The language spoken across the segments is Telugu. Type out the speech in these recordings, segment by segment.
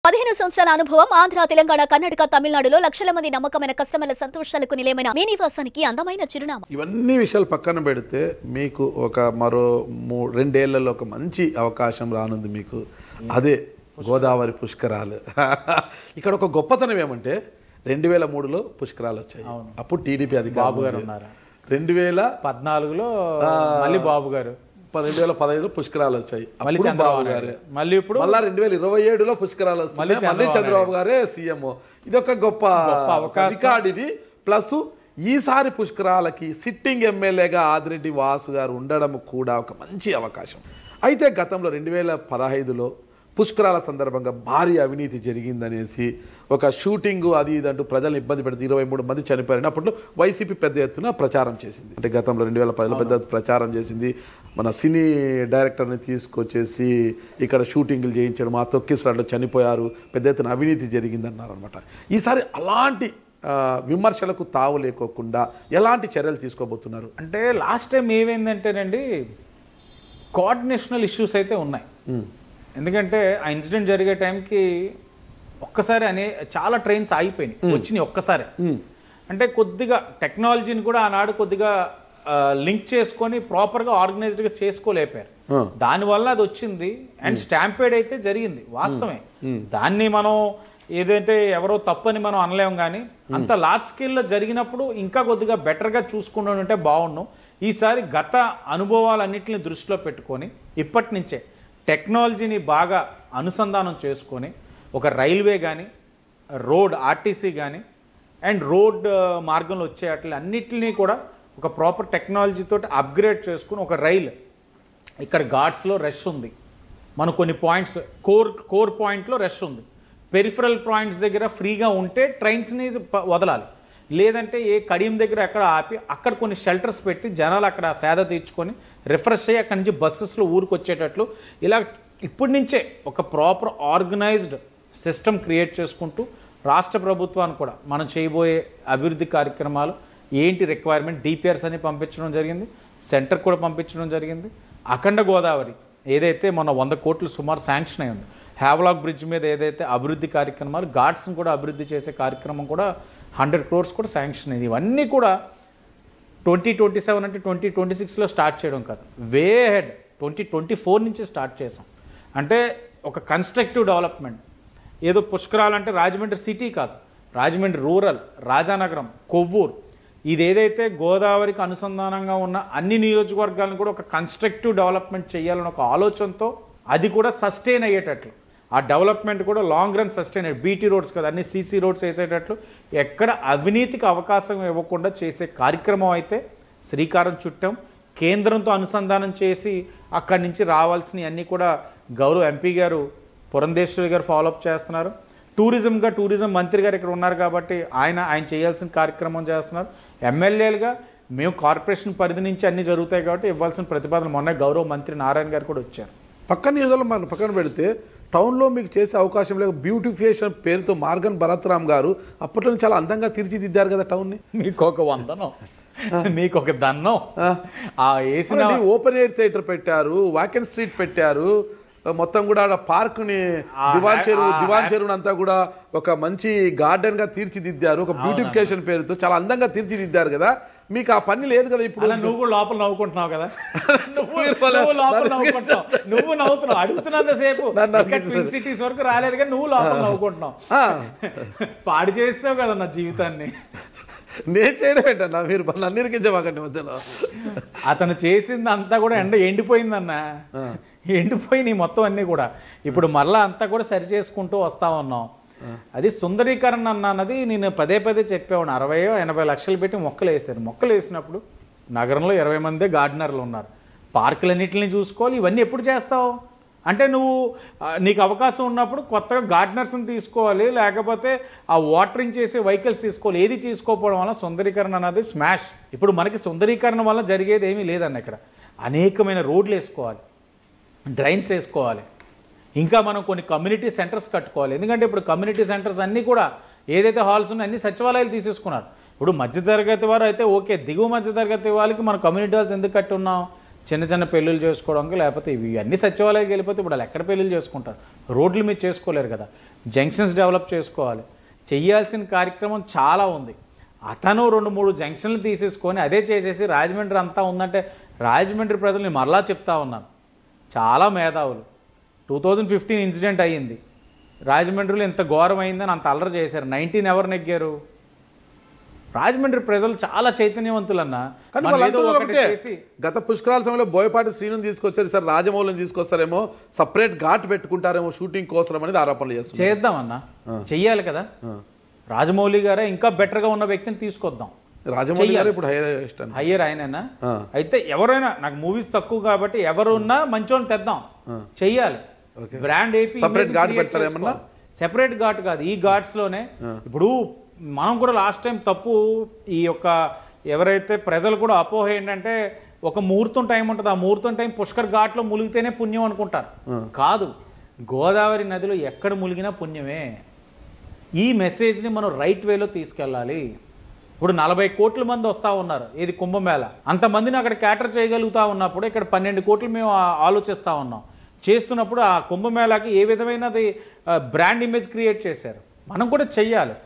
15 సంవత్సరాల అనుభవం ఆంధ్ర, తెలంగాణ, కర్ణాటక, తమిళనాడులో లక్షల మంది నమ్మకమైన కస్టమర్ల సంతోషాలకు నిలయమైన మీ నివాసానికి అందమైన చిరునామా. ఇవన్నీ విషయాలు పక్కన పెడితే మీకు ఒక మరో 2 ఏళ్లలో ఒక మంచి అవకాశం రానుంది మీకు. అదే గోదావరి పుష్కరాలు. ఇక్కడ ఒక గొప్పతనం ఏమంటే 2003లో పుష్కరాలు వచ్చాయి. అప్పుడు టీడీపీ బాబు గారు ఉన్నారు. 2014లో మళ్ళీ బాబు గారు, 2015లో పుష్కరాలు వచ్చాయి. మళ్ళీ చంద్రబాబు గారు, మళ్ళీ ఇప్పుడు మళ్ళీ 2027లో పుష్కరాలు వస్తాయి. మళ్ళీ చంద్రబాబు గారే సీఎం. ఇది ఒక గొప్ప రికార్డ్ ఇది. ప్లస్ ఈసారి పుష్కరాలకి సిట్టింగ్ ఎమ్మెల్యేగా ఆదిరెడ్డి వాసు గారు ఉండడం కూడా ఒక మంచి అవకాశం. అయితే గతంలో 2015లో పుష్కరాల సందర్భంగా భారీ అవినీతి జరిగిందనేసి ఒక షూటింగ్ అది ఇదంటూ ప్రజలను ఇబ్బంది పెడితే 23 మంది చనిపోయారని అప్పట్లో వైసీపీ పెద్ద ఎత్తున ప్రచారం చేసింది. అంటే గతంలో 2010లో పెద్ద ప్రచారం చేసింది. మన సినీ డైరెక్టర్ని తీసుకొచ్చేసి ఇక్కడ షూటింగ్లు చేయించడం, ఆ తొక్కిసలాట్లో చనిపోయారు, పెద్ద ఎత్తున అవినీతి జరిగిందన్నారు అనమాట. ఈసారి అలాంటి విమర్శలకు తావు లేకోకుండా ఎలాంటి చర్యలు తీసుకోబోతున్నారు? అంటే లాస్ట్ టైం ఏమైందంటేనండి, కోఆర్డినేషనల్ ఇష్యూస్ అయితే ఉన్నాయి. ఎందుకంటే ఆ ఇన్సిడెంట్ జరిగే టైంకి ఒక్కసారి చాలా ట్రైన్స్ ఆగిపోయినాయి, వచ్చినాయి ఒక్కసారి. అంటే కొద్దిగా టెక్నాలజీని కూడా ఆనాడు కొద్దిగా లింక్ చేసుకొని ప్రాపర్గా ఆర్గనైజ్డ్గా చేసుకోలేపారు. దానివల్ల అది వచ్చింది. అండ్ స్టాంపేడ్ అయితే జరిగింది, వాస్తవమే. దాన్ని మనం ఏదైతే ఎవరో తప్పని మనం అనలేం. కానీ అంత లార్జ్ స్కేల్లో జరిగినప్పుడు ఇంకా కొద్దిగా బెటర్గా చూసుకుంటూ ఉంటే బాగుండు. ఈసారి గత అనుభవాలన్నింటినీ దృష్టిలో పెట్టుకొని ఇప్పటి నుంచే టెక్నాలజీని బాగా అనుసంధానం చేసుకొని ఒక రైల్వే కానీ, రోడ్ ఆర్టీసీ కానీ, అండ్ రోడ్ మార్గంలో వచ్చే అట్లా అన్నిటినీ కూడా ఒక ప్రాపర్ టెక్నాలజీతో అప్గ్రేడ్ చేసుకుని ఒక రైలు ఇక్కడ ఘాట్స్లో రష్ ఉంది, మన కొన్ని పాయింట్స్ కోర్ పాయింట్లో రష్ ఉంది, పెరిఫరల్ పాయింట్స్ దగ్గర ఫ్రీగా ఉంటే ట్రైన్స్ని వదలాలి. లేదంటే ఏ కడియం దగ్గర ఎక్కడ ఆపి అక్కడ కొన్ని షెల్టర్స్ పెట్టి జనాలు అక్కడ సేద తీర్చుకొని రిఫ్రెష్ అయ్యి అక్కడి నుంచి బస్సెస్లో ఊరికి వచ్చేటట్లు ఇలా ఇప్పటి నుంచే ఒక ప్రాపర్ ఆర్గనైజ్డ్ సిస్టమ్ క్రియేట్ చేసుకుంటూ రాష్ట్ర ప్రభుత్వాన్ని కూడా మనం చేయబోయే అభివృద్ధి కార్యక్రమాలు ఏంటి రిక్వైర్మెంట్ డిపిఆర్స్ అని పంపించడం జరిగింది, సెంటర్ కూడా పంపించడం జరిగింది. అఖండ గోదావరి ఏదైతే మన 100 కోట్లు సుమారు శాంక్షన్ అయింది, హ్యావ్లాక్ బ్రిడ్జ్ మీద ఏదైతే అభివృద్ధి కార్యక్రమాలు, ఘాట్స్ని కూడా అభివృద్ధి చేసే కార్యక్రమం కూడా 100 crores కూడా శాంక్షన్ అయింది. ఇవన్నీ కూడా 2027 అంటే 2026లో స్టార్ట్ చేయడం కాదు, వే హెడ్ 2024 నుంచి స్టార్ట్ చేసాం. అంటే ఒక కన్స్ట్రక్టివ్ డెవలప్మెంట్. ఏదో పుష్కరాలంటే రాజమండ్రి సిటీ కాదు, రాజమండ్రి రూరల్, రాజానగరం, కొవ్వూరు, ఇది ఏదైతే గోదావరికి అనుసంధానంగా ఉన్న అన్ని నియోజకవర్గాలను కూడా ఒక కన్స్ట్రక్టివ్ డెవలప్మెంట్ చేయాలని ఒక ఆలోచనతో, అది కూడా సస్టైన్ అయ్యేటట్లు, ఆ డెవలప్మెంట్ కూడా లాంగ్ రన్ సస్టైన్ అయ్యి బీటీ రోడ్స్ కదా అన్ని సీసీ రోడ్స్ వేసేటట్లు, ఎక్కడ అవినీతికి అవకాశం ఇవ్వకుండా చేసే కార్యక్రమం అయితే శ్రీకారం చుట్టాం. కేంద్రంతో అనుసంధానం చేసి అక్కడి నుంచి రావాల్సినవి అన్నీ కూడా గౌరవ ఎంపీ గారు పురంధేశ్వరి గారు ఫాలోఅప్ చేస్తున్నారు. టూరిజం మంత్రి గారు ఇక్కడ ఉన్నారు కాబట్టి ఆయన చేయాల్సిన కార్యక్రమం చేస్తున్నారు. ఎమ్మెల్యేలుగా మేము కార్పొరేషన్ పరిధి నుంచి అన్నీ జరుగుతాయి కాబట్టి ఇవ్వాల్సిన ప్రతిపాదన మొన్న గౌరవ మంత్రి నారాయణ గారు కూడా వచ్చారు. పక్కన నియోజకవర్గం మనం పక్కన పెడితే టౌన్లో మీకు చేసే అవకాశం లేదు. బ్యూటిఫికేషన్ పేరుతో మార్గన్ భరత్రామ్ గారు అప్పట్లో చాలా అందంగా తీర్చిదిద్దారు కదా టౌన్ని. మీకు ఒక వందనం, మీకు ఒక దన్నం. వేసిన ఓపెన్ ఎయిర్ థియేటర్ పెట్టారు, వాకెన్ స్ట్రీట్ పెట్టారు, మొత్తం కూడా పార్క్ని దివాన్ చెరువుని అంతా కూడా ఒక మంచి గార్డెన్ గా తీర్చిదిద్దారు. ఒక బ్యూటిఫికేషన్ పేరుతో చాలా అందంగా తీర్చిదిద్దారు కదా. మీకు ఆ పని లేదు కదా ఇప్పుడు. నువ్వు కూడా లోపల నవ్వుకుంటున్నావు కదా, నువ్వు నవ్వుతున్నావు. అడుగుతున్నంతసేపు ట్విన్ సిటీస్ వరకు రాలేదు కానీ నువ్వు లోపల నవ్వుకుంటున్నావు. పాడు చేస్తావు కదా నా జీవితాన్ని. నేను చేయడం ఏంటన్నా, మీరు నన్ను ఇరికించమాకండి మధ్యలో. అతను చేసింది అంతా కూడా ఎండిపోయిందన్న, ఎండిపోయినాయి మొత్తం అన్నీ కూడా. ఇప్పుడు మళ్ళీ అంతా కూడా సరి చేసుకుంటూ వస్తా ఉన్నాం. అది సుందరీకరణ అన్నది నేను పదే చెప్పేవాడు. 60-80 లక్షలు పెట్టి మొక్కలు వేసారు. మొక్కలు వేసినప్పుడు నగరంలో 20 మందే గార్డెనర్లు ఉన్నారు. పార్కులన్నింటినీ చూసుకోవాలి. ఇవన్నీ ఎప్పుడు చేస్తావు అంటే నీకు అవకాశం ఉన్నప్పుడు కొత్తగా గార్డెనర్స్ని తీసుకోవాలి, లేకపోతే ఆ వాటరింగ్ చేసే వెహికల్స్ తీసుకోవాలి. ఏది తీసుకోకపోవడం వల్ల సుందరీకరణ అనేది స్మాష్. ఇప్పుడు మనకి సుందరీకరణ వల్ల జరిగేది ఏమీ లేదన్న. ఇక్కడ అనేకమైన రోడ్లు వేసుకోవాలి, డ్రైన్స్ వేసుకోవాలి, ఇంకా మనం కొన్ని కమ్యూనిటీ సెంటర్స్ కట్టుకోవాలి. ఎందుకంటే ఇప్పుడు కమ్యూనిటీ సెంటర్స్ అన్నీ కూడా ఏదైతే హాల్స్ ఉన్నాయో అన్ని సచివాలయాలు తీసేసుకున్నారు. ఇప్పుడు మధ్యతరగతి వారు అయితే ఓకే, దిగువ మధ్యతరగతి వాళ్ళకి మనం కమ్యూనిటీ హాల్స్ ఎందుకు కట్టి ఉన్నాం? చిన్న చిన్న పెళ్ళిళ్ళు చేసుకోవడానికి, లేకపోతే ఇవి అన్ని సచివాలయాలకు వెళ్ళిపోతే ఇప్పుడు వాళ్ళు ఎక్కడ పెళ్ళిళ్ళు చేసుకుంటారు? రోడ్ల మీద చేసుకోలేరు కదా. జంక్షన్స్ డెవలప్ చేసుకోవాలి, చెయ్యాల్సిన కార్యక్రమం చాలా ఉంది. అతను 2-3 జంక్షన్లు తీసేసుకొని అదే చేసేసి రాజమండ్రి అంతా ఉందంటే రాజమండ్రి ప్రజల్ని మరలా చెప్తా ఉన్నాను, చాలా మేధావులు. 2015 ఇన్సిడెంట్ అయ్యింది, రాజమండ్రిలో ఎంత ఘోరం అయిందని అంత అల్లరి చేశారు. 19 ఎవరు నెగ్గారు? రాజమండ్రి ప్రజలు చాలా చైతన్యవంతులన్నా. గత పుష్కరాల సమయంలో బోయపాటి శ్రీను తీసుకొచ్చారు, సార్ రాజమౌళిని తీసుకొస్తారేమో, సపరేట్ ఘాట్ పెట్టుకుంటారేమో షూటింగ్ కోసం అనేది ఆరోపణలు చేస్తారు. చేద్దామన్నా, చెయ్యాలి కదా. రాజమౌళి గారే ఇంకా బెటర్ గా ఉన్న వ్యక్తిని తీసుకొద్దాం. రాజమౌళి గారు ఇప్పుడు హయ్యర్ ఆయననా. అయితే ఎవరైనా, నాకు మూవీస్ తక్కువ కాబట్టి ఎవరున్నా మంచోని తెద్దాం, చెయ్యాలి. బ్రాండ్ ఏపీ సెపరేట్ ఘాట్ కాదు, ఈ ఘాట్స్ లోనే. ఇప్పుడు మనం కూడా లాస్ట్ టైం తప్పు, ఈ యొక్క ఎవరైతే ప్రజలు కూడా అపోహ ఏంటంటే ఒక ముహూర్తం టైం ఉంటుంది, ఆ ముహూర్తం టైం పుష్కర్ ఘాట్లో ములిగితేనే పుణ్యం అనుకుంటారు. కాదు, గోదావరి నదిలో ఎక్కడ ములిగినా పుణ్యమే. ఈ మెసేజ్ని మనం రైట్ వేలో తీసుకెళ్ళాలి. ఇప్పుడు 40 కోట్ల మంది వస్తూ ఉన్నారు, ఇది కుంభమేళ, అంతమందిని అక్కడ క్యాటర్ చేయగలుగుతా ఉన్నప్పుడు ఇక్కడ 12 కోట్లు మేము ఆలోచిస్తూ ఉన్నాం. చేస్తున్నప్పుడు ఆ కుంభమేళాకి ఏ విధమైనది బ్రాండ్ ఇమేజ్ క్రియేట్ చేశారు, మనం కూడా చెయ్యాలి.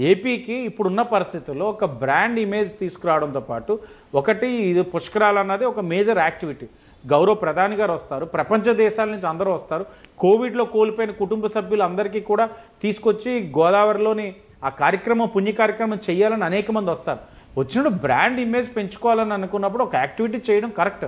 ఏపీకి ఇప్పుడున్న పరిస్థితుల్లో ఒక బ్రాండ్ ఇమేజ్ తీసుకురావడంతో పాటు ఒకటి ఇది పుష్కరాలు అన్నది ఒక మేజర్ యాక్టివిటీ. గౌరవ ప్రధాని గారు వస్తారు, ప్రపంచ దేశాల నుంచి అందరూ వస్తారు. కోవిడ్లో కోల్పోయిన కుటుంబ సభ్యులు అందరికీ కూడా తీసుకొచ్చి గోదావరిలోని ఆ కార్యక్రమం, పుణ్య కార్యక్రమం చేయాలని అనేక మంది వస్తారు. వచ్చినప్పుడు బ్రాండ్ ఇమేజ్ పెంచుకోవాలని అనుకున్నప్పుడు ఒక యాక్టివిటీ చేయడం కరెక్ట్.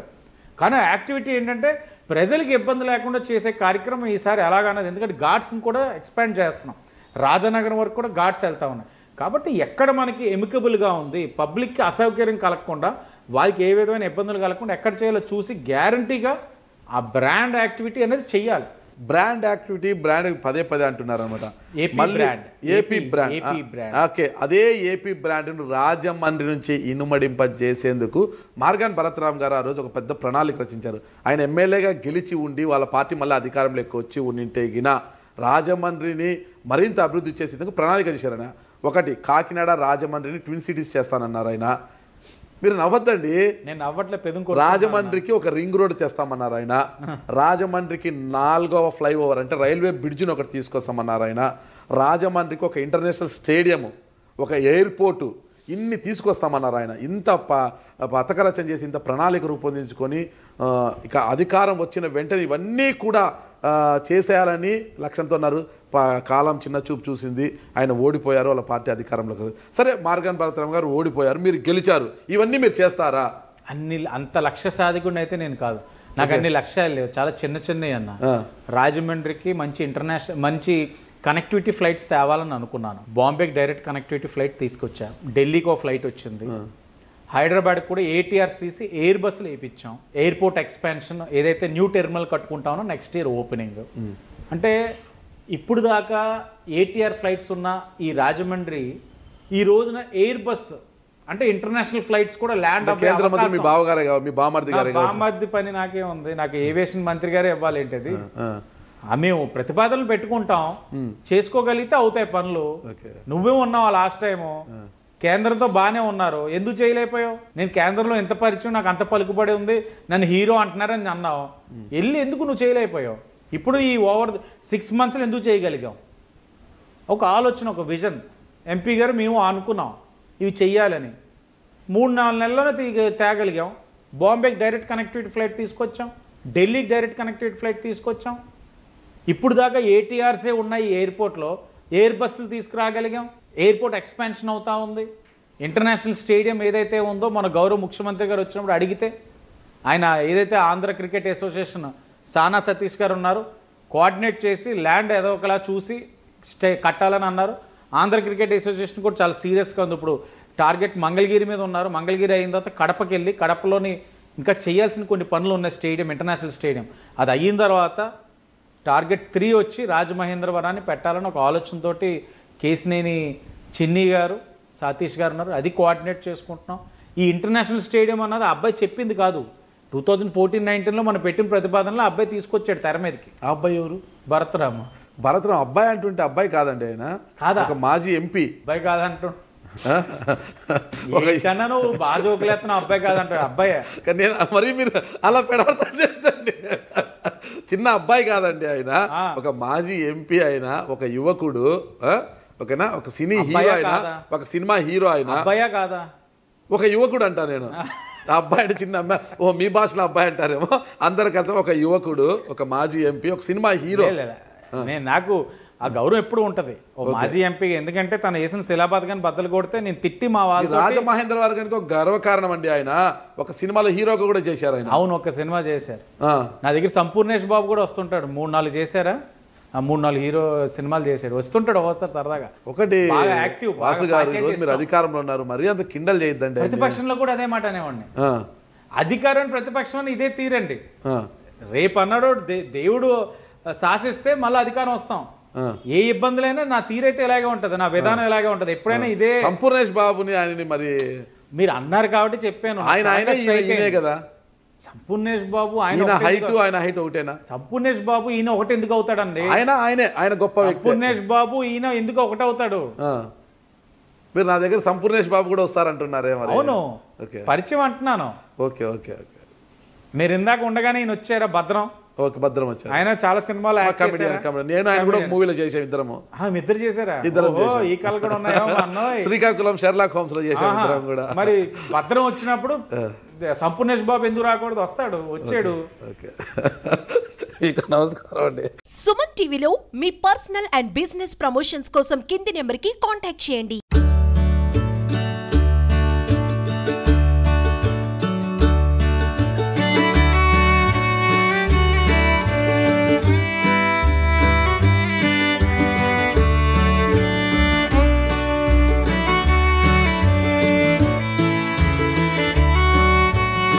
కానీ యాక్టివిటీ ఏంటంటే ప్రజలకు ఇబ్బంది లేకుండా చేసే కార్యక్రమం ఈసారి ఎలాగన్నది, ఎందుకంటే ఘాట్స్ని కూడా ఎక్స్పాండ్ చేస్తున్నాం, రాజనగరం వరకు కూడా ఘాట్స్ వెళ్తా ఉన్నాయి. కాబట్టి ఎక్కడ మనకి ఎమికబుల్గా ఉంది, పబ్లిక్కి అసౌకర్యం కలగకుండా, వారికి ఏ విధమైన ఇబ్బందులు కలగకుండా ఎక్కడ చేయాలో చూసి గ్యారంటీగా ఆ బ్రాండ్ యాక్టివిటీ అనేది చెయ్యాలి. బ్రాండ్ యాక్టివిటీ, బ్రాండ్ పదే అంటున్నారు అనమాట. ఏపీ బ్రాండ్ ఓకే, అదే ఏపీ బ్రాండ్ను రాజమండ్రి నుంచి ఇనుమడింపజేసేందుకు మార్గాన్ భరత్రామ్ గారు ఆ రోజు ఒక పెద్ద ప్రణాళిక రచించారు. ఆయన ఎమ్మెల్యేగా గెలిచి ఉండి వాళ్ళ పార్టీ మళ్ళీ అధికారంలోకి వచ్చి ఉండింటే గిన రాజమండ్రిని మరింత అభివృద్ధి చేసేందుకు ప్రణాళిక చేశారు. ఆయన ఒకటి, కాకినాడ రాజమండ్రిని ట్విన్ సిటీస్ చేస్తానన్నారు. ఆయన మీరు నవ్వద్దండి, నేను నవ్వట్లే, రాజమండ్రికి ఒక రింగ్ రోడ్ తెస్తామన్నారు ఆయన. రాజమండ్రికి 4వ ఫ్లైఓవర్ అంటే రైల్వే బ్రిడ్జిని ఒకటి తీసుకొస్తామన్నారు ఆయన. రాజమండ్రికి ఒక ఇంటర్నేషనల్ స్టేడియము, ఒక ఎయిర్పోర్టు, ఇన్ని తీసుకొస్తామన్నారు ఆయన. ఇంత పథకరచన చేసి ఇంత ప్రణాళిక రూపొందించుకొని ఇక అధికారం వచ్చిన వెంటనే ఇవన్నీ కూడా చేసేయాలని లక్ష్యంతో ఉన్నారు. కాలం చిన్న చూపు చూసింది, ఆయన ఓడిపోయారు, వాళ్ళ పార్టీ అధికారంలోకి. సరే, మార్గాన్ భరత్రామ్ గారు ఓడిపోయారు, మీరు గెలిచారు, ఇవన్నీ మీరు చేస్తారా? అంత లక్ష్య సాధికుడిని అయితే నేను కాదు, నాకు అన్ని లక్ష్యాలు లేవు, చాలా చిన్నవి అన్న. రాజమండ్రికి మంచి కనెక్టివిటీ ఫ్లైట్స్ తేవాలని అనుకున్నాను. బాంబేకి డైరెక్ట్ కనెక్టివిటీ ఫ్లైట్ తీసుకొచ్చా, ఢిల్లీకి ఒక ఫ్లైట్ వచ్చింది, హైదరాబాద్ కూడా ఏటీఆర్స్ తీసి ఎయిర్ బస్సులు వేయించాం. ఎయిర్పోర్ట్ ఎక్స్పాన్షన్ ఏదైతే న్యూ టెర్మినల్ కట్టుకుంటామో నెక్స్ట్ ఇయర్ ఓపెనింగ్. అంటే ఇప్పుడు దాకా ఏటీఆర్ ఫ్లైట్స్ ఉన్న ఈ రాజమండ్రి ఈ రోజున ఎయిర్ బస్ అంటే ఇంటర్నేషనల్ ఫ్లైట్స్ కూడా ల్యాండ్ బామర్ది పని నాకే ఉంది, నాకు ఏవియేషన్ మంత్రి గారే ఇవ్వాలి ఏంటది. మేము ప్రతిపాదనలు పెట్టుకుంటాం, చేసుకోగలిగితే అవుతాయి పనులు. నువ్వే ఉన్నావు లాస్ట్ టైము, కేంద్రంతో బాగానే ఉన్నారు, ఎందుకు చేయలేకపోయావు? నేను కేంద్రంలో ఎంత పరిచయం, నాకు అంత పలుకుబడి ఉంది, నన్ను హీరో అంటున్నారని అన్నావు, వెళ్ళి ఎందుకు నువ్వు చేయలేకపోయావు? ఇప్పుడు ఈ ఓవర్ 6 monthsలో ఎందుకు చేయగలిగాం? ఒక ఆలోచన, ఒక విజన్. ఎంపీ గారు మేము అనుకున్నాం ఇవి చెయ్యాలని, 3-4 నెలల్లోనే తేగలిగాం. బాంబేకి డైరెక్ట్ కనెక్టివిటీ ఫ్లైట్ తీసుకొచ్చాం, ఢిల్లీకి డైరెక్ట్ కనెక్టివిటీ ఫ్లైట్ తీసుకొచ్చాం. ఇప్పుడు దాకా ఏటీఆర్సే ఉన్నాయి ఎయిర్పోర్ట్లో, ఎయిర్ బస్సులు తీసుకురాగలిగాం. ఎయిర్పోర్ట్ ఎక్స్పాన్షన్ అవుతా ఉంది. ఇంటర్నేషనల్ స్టేడియం ఏదైతే ఉందో మన గౌరవ ముఖ్యమంత్రి గారు వచ్చినప్పుడు అడిగితే ఆయన ఏదైతే ఆంధ్ర క్రికెట్ అసోసియేషన్ సానా సతీష్ గారు ఉన్నారు, కోఆర్డినేట్ చేసి ల్యాండ్ ఏదో ఒకలా చూసి కట్టాలని అన్నారు. ఆంధ్ర క్రికెట్ అసోసియేషన్ కూడా చాలా సీరియస్గా ఉంది. ఇప్పుడు టార్గెట్ మంగళగిరి మీద ఉన్నారు. మంగళగిరి అయిన తర్వాత కడపకి వెళ్ళి కడపలోని ఇంకా చేయాల్సిన కొన్ని పనులు ఉన్నాయి, స్టేడియం, ఇంటర్నేషనల్ స్టేడియం. అది అయిన తర్వాత టార్గెట్ 3 వచ్చి రాజమహేంద్రవరాన్ని పెట్టాలని ఒక ఆలోచనతో కేసినేని చిన్ని గారు, సతీష్ గారు ఉన్నారు, అది కోఆర్డినేట్ చేసుకుంటున్నాం. ఈ ఇంటర్నేషనల్ స్టేడియం అన్నది అబ్బాయి చెప్పింది కాదు, 2014-19లో మనం పెట్టిన ప్రతిపాదనలో అబ్బాయి తీసుకొచ్చాడు తెర మీదకి. ఆ అబ్బాయి ఎవరు? భరత్రామ్ అబ్బాయి అంటుంటే అబ్బాయి కాదండి, ఆయన కాదా, ఒక మాజీ ఎంపీ. అబ్బాయి కాదంటు కన్నా నువ్వు బాగా జోకులేస్తున్నావు, అబ్బాయి కాదంట అబ్బాయి. నేను మరి మీరు అలా పెడతాండి, చిన్న అబ్బాయి కాదండి ఆయన, ఒక మాజీ ఎంపీ అయినా, ఒక యువకుడు, ఓకేనా, ఒక సినీ హీరో అయినా, ఒక సినిమా హీరో అయినా, అబ్బాయా కాదా, ఒక యువకుడు అంటా నేను. అబ్బాయి అంటే చిన్న అమ్మాయి, ఓ మీ భాషలో అబ్బాయి అంటారేమో, అందరికంటే ఒక యువకుడు, ఒక మాజీ ఎంపీ, ఒక సినిమా హీరో. నేను నాకు ఆ గౌరవం ఎప్పుడు ఉంటది ఓ మాజీ ఎంపీ, ఎందుకంటే తను వేసిన శిలాబాద్ కానీ బద్దలు కొడితే నేను తిట్టి మా వాళ్ళు. రాజమహేంద్రవరం ఒక గర్వకారణం అండి, ఆయన ఒక సినిమాలో హీరోగా కూడా చేశారు ఆయన. అవును, ఒక సినిమా చేశారు. నా దగ్గర సంపూర్ణేష్ బాబు కూడా వస్తుంటాడు, 3-4 చేశారా, 3-4 హీరో సినిమాలు చేశాడు, వస్తుంటాడు ఒకసారి సరదాగా. ఒకటి యాక్టివ్ వాసు గారు, మీరు అధికారంలో ఉన్నారు, మరి అంత కిండల్ చేయొద్దండి. ప్రతిపక్షంలో కూడా అదే మాట అనేవాడిని, అధికారం ప్రతిపక్షం అని ఇదే తీరండి. రేపు అన్నాడు దేవుడు శాసిస్తే మళ్ళీ అధికారం వస్తాం, ఏ ఇబ్బందులైనా నా తీరైతే ఇలాగే ఉంటది, నా విధానం ఇలాగే ఉంటది, ఎప్పుడైనా ఇదే. సంపూర్ణేష్ బాబుని ఆయనని మరి మీరు అన్నారు కాబట్టి చెప్పాను. ఆయన కదా సంపూర్ణేష్ బాబు, ఆయన హైట్ ఒకటేనా? సంపూర్ణేష్ బాబు ఈయన ఒకటి ఎందుకు అవుతాడండి? ఆయన గొప్ప వ్యక్తి. సంపూర్ణేష్ బాబు ఈయన ఎందుకు ఒకటి అవుతాడు? మీరు నా దగ్గర సంపూర్ణేష్ బాబు కూడా వస్తారంటున్నారే? అవును, పరిచయం అంటున్నాను. Okay okay okay. మీరు ఇందాక ఉండగానే ఈయన వచ్చారా భద్రం? ఓకే, భద్రం వచ్చారు. ఆయన చాలా సినిమాలు నేను ఆయన కూడా మూవీలో చేసాం, ఇద్దరము. ఇద్దరు చేశారా? ఈ కళ కూడా ఉన్నాయో అన్నోయ్. శ్రీకాకుళం షెర్లాక్ హోమ్స్ లో చేసాం ఇద్దరం కూడా. మరి భద్రం వచ్చినప్పుడు సంపూర్ణేష్ బాబు ఎందుకు రాకూడదు? వస్తాడు, వచ్చాడు. నమస్కారం అండి. సుమన్ టీవీలో మీ పర్సనల్ అండ్ బిజినెస్ ప్రమోషన్స్ కోసం కింది నెంబర్ కి కాంటాక్ట్ చేయండి.